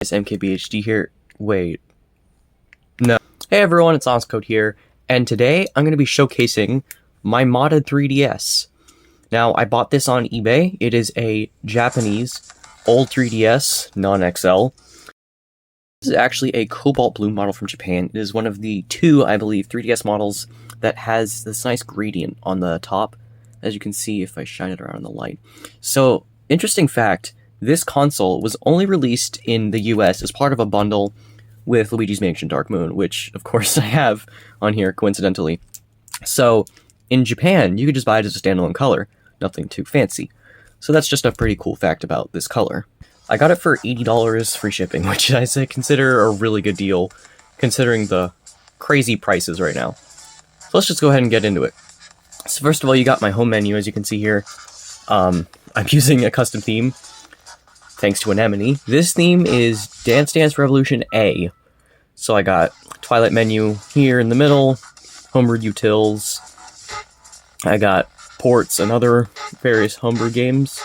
It's MKBHD here. Wait. No. Hey everyone, it's onyxcode here, and today I'm going to be showcasing my modded 3DS. Now, I bought this on eBay. It is a Japanese old 3DS, non-XL. This is actually a cobalt blue model from Japan. It is one of the two, I believe, 3DS models that has this nice gradient on the top, as you can see if I shine it around in the light. So, interesting fact, this console was only released in the US as part of a bundle with Luigi's Mansion Dark Moon, which, of course, I have on here, coincidentally. So, in Japan, you could just buy it as a standalone color. Nothing too fancy. So that's just a pretty cool fact about this color. I got it for $80 free shipping, which I consider a really good deal, considering the crazy prices right now. So let's just go ahead and get into it. So first of all, you got my home menu, as you can see here. I'm using a custom theme, thanks to Anemone. This theme is Dance Dance Revolution A. So I got Twilight Menu here in the middle, homebrewed utils. I got ports and other various homebrew games.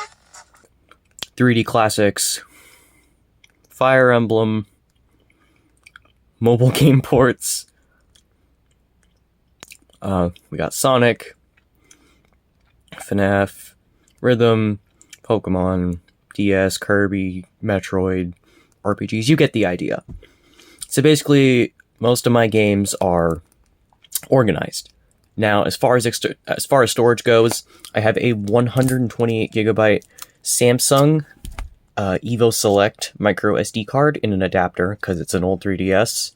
3D classics, Fire Emblem, mobile game ports. We got Sonic, FNAF, Rhythm, Pokemon, DS, Kirby, Metroid, RPGs. You get the idea. So basically, most of my games are organized. Now, as far as storage goes, I have a 128 gigabyte Samsung Evo Select micro SD card in an adapter because it's an old 3DS.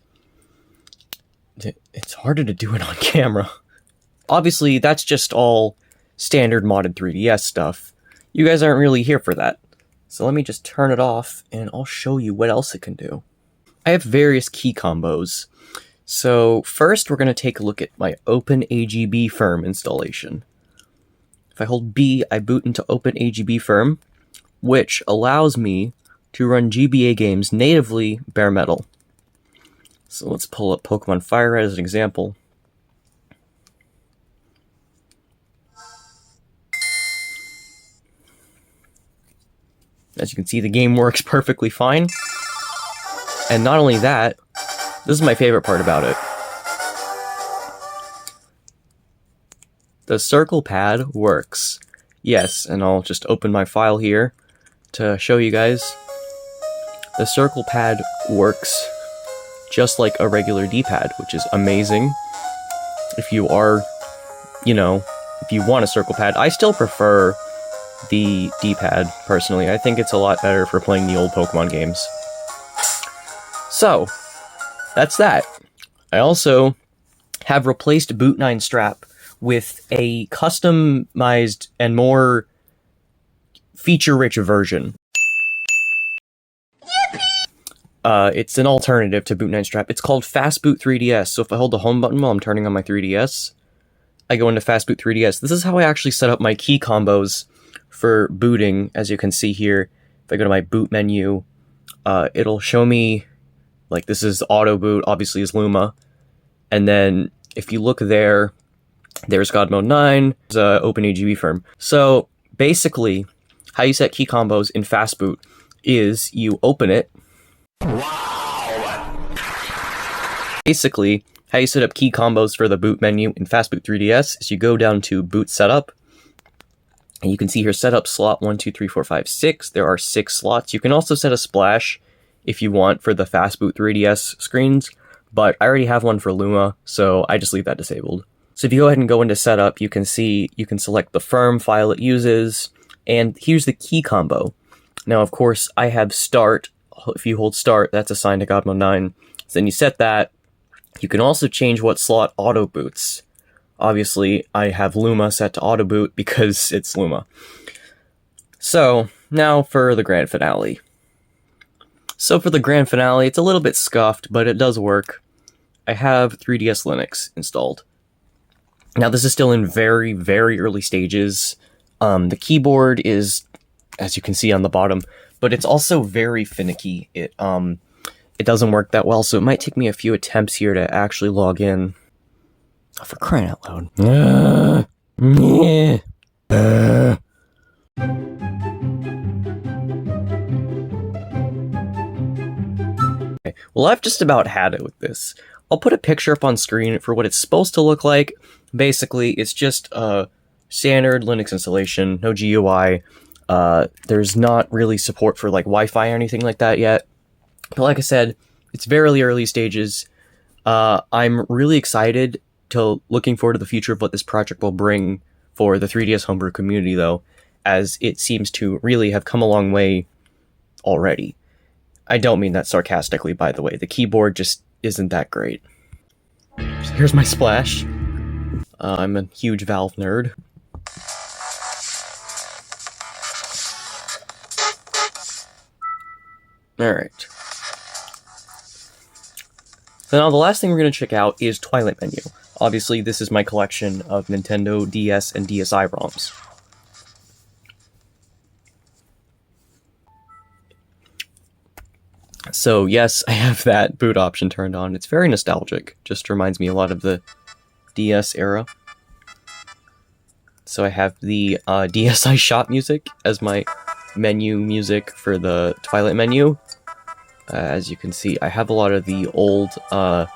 It's harder to do it on camera. Obviously, that's just all standard modded 3DS stuff. You guys aren't really here for that. So let me just turn it off and I'll show you what else it can do. I have various key combos. So first, we're going to take a look at my OpenAGB firm installation. If I hold B, I boot into OpenAGB firm, which allows me to run GBA games natively bare metal. So let's pull up Pokemon Fire Red as an example. As you can see, the game works perfectly fine. And not only that, this is my favorite part about it. The circle pad works. Yes, and I'll just open my file here to show you guys. The circle pad works just like a regular D-pad, which is amazing. If you are, if you want a circle pad, I still prefer the D-pad, personally. I think it's a lot better for playing the old Pokemon games. So, that's that. I also have replaced Boot 9 strap with a customized and more feature-rich version. It's an alternative to Boot 9 strap. It's called Fastboot 3DS. So if I hold the home button while I'm turning on my 3DS, I go into Fastboot 3DS. This is how I actually set up my key combos for booting. As you can see here, if I go to my boot menu, it'll show me, like, this is auto boot, obviously is Luma. And then if you look there, there's God Mode 9, there's OpenAGB firm. So basically, how you set key combos in Fastboot is you open it. Wow! Basically, how you set up key combos for the boot menu in Fastboot 3DS is you go down to Boot Setup, and you can see here setup slot 1, 2, 3, 4, 5, 6. There are 6 slots. You can also set a splash if you want for the Fastboot 3DS screens, but I already have one for Luma, so I just leave that disabled. So if you go ahead and go into setup, you can see you can select the firm file it uses, and here's the key combo. Now, of course, I have start. If you hold start, that's assigned to God Mode 9. So then you set that. You can also change what slot auto boots. Obviously, I have Luma set to auto boot because it's Luma. So, now for the grand finale. So for the grand finale, it's a little bit scuffed, but it does work. I have 3DS Linux installed. Now this is still in very, very early stages. The keyboard is, as you can see on the bottom, but it's also very finicky. It doesn't work that well, so it might take me a few attempts here to actually log in. Oh, for crying out loud. Well, I've just about had it with this. I'll put a picture up on screen for what it's supposed to look like. Basically, it's just a standard Linux installation, no GUI. There's not really support for like Wi-Fi or anything like that yet. But like I said, it's very early stages. I'm really excited to looking forward to the future of what this project will bring for the 3DS homebrew community, though, as it seems to really have come a long way already. I don't mean that sarcastically, by the way. The keyboard just isn't that great. Here's my splash. I'm a huge Valve nerd. Alright. So now the last thing we're going to check out is Twilight Menu. Obviously, this is my collection of Nintendo DS and DSi ROMs. So yes, I have that boot option turned on. It's very nostalgic. Just reminds me a lot of the DS era. So I have the DSi shop music as my menu music for the Twilight Menu. As you can see, I have a lot of the old, the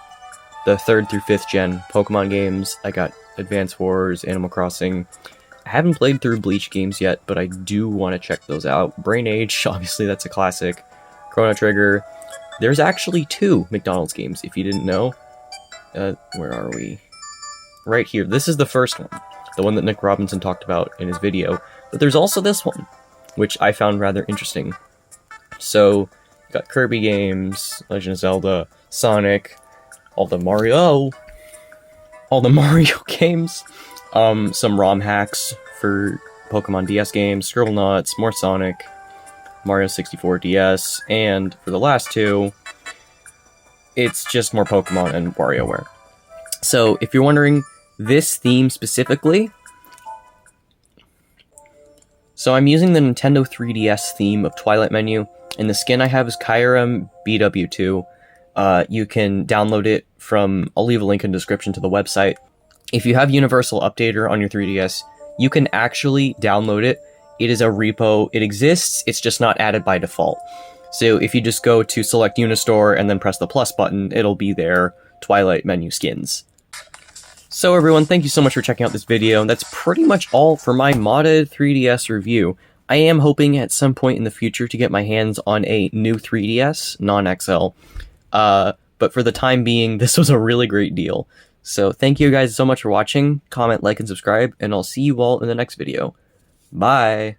3rd through 5th gen Pokemon games. I got Advance Wars, Animal Crossing. I haven't played through Bleach games yet, but I do want to check those out. Brain Age, obviously that's a classic. Chrono Trigger. There's actually 2 McDonald's games, if you didn't know. Where are we? Right here. This is the first one. The one that Nick Robinson talked about in his video. But there's also this one, which I found rather interesting. So, got Kirby games, Legend of Zelda, Sonic, all the Mario games, some ROM hacks for Pokemon DS games, Scribblenauts, more Sonic, Mario 64 DS, and for the last 2, it's just more Pokemon and WarioWare. So, if you're wondering, this theme specifically, so I'm using the Nintendo 3DS theme of Twilight Menu, and the skin I have is Kyurem BW2. You can download it from, I'll leave a link in the description to the website. If you have Universal Updater on your 3DS, you can actually download it. It is a repo, it exists, it's just not added by default. So if you just go to select Unistore and then press the plus button, it'll be there, Twilight Menu skins. So everyone, thank you so much for checking out this video. That's pretty much all for my modded 3DS review. I am hoping at some point in the future to get my hands on a new 3DS, non-XL. But for the time being, this was a really great deal. So thank you guys so much for watching. Comment, like, and subscribe, and I'll see you all in the next video. Bye!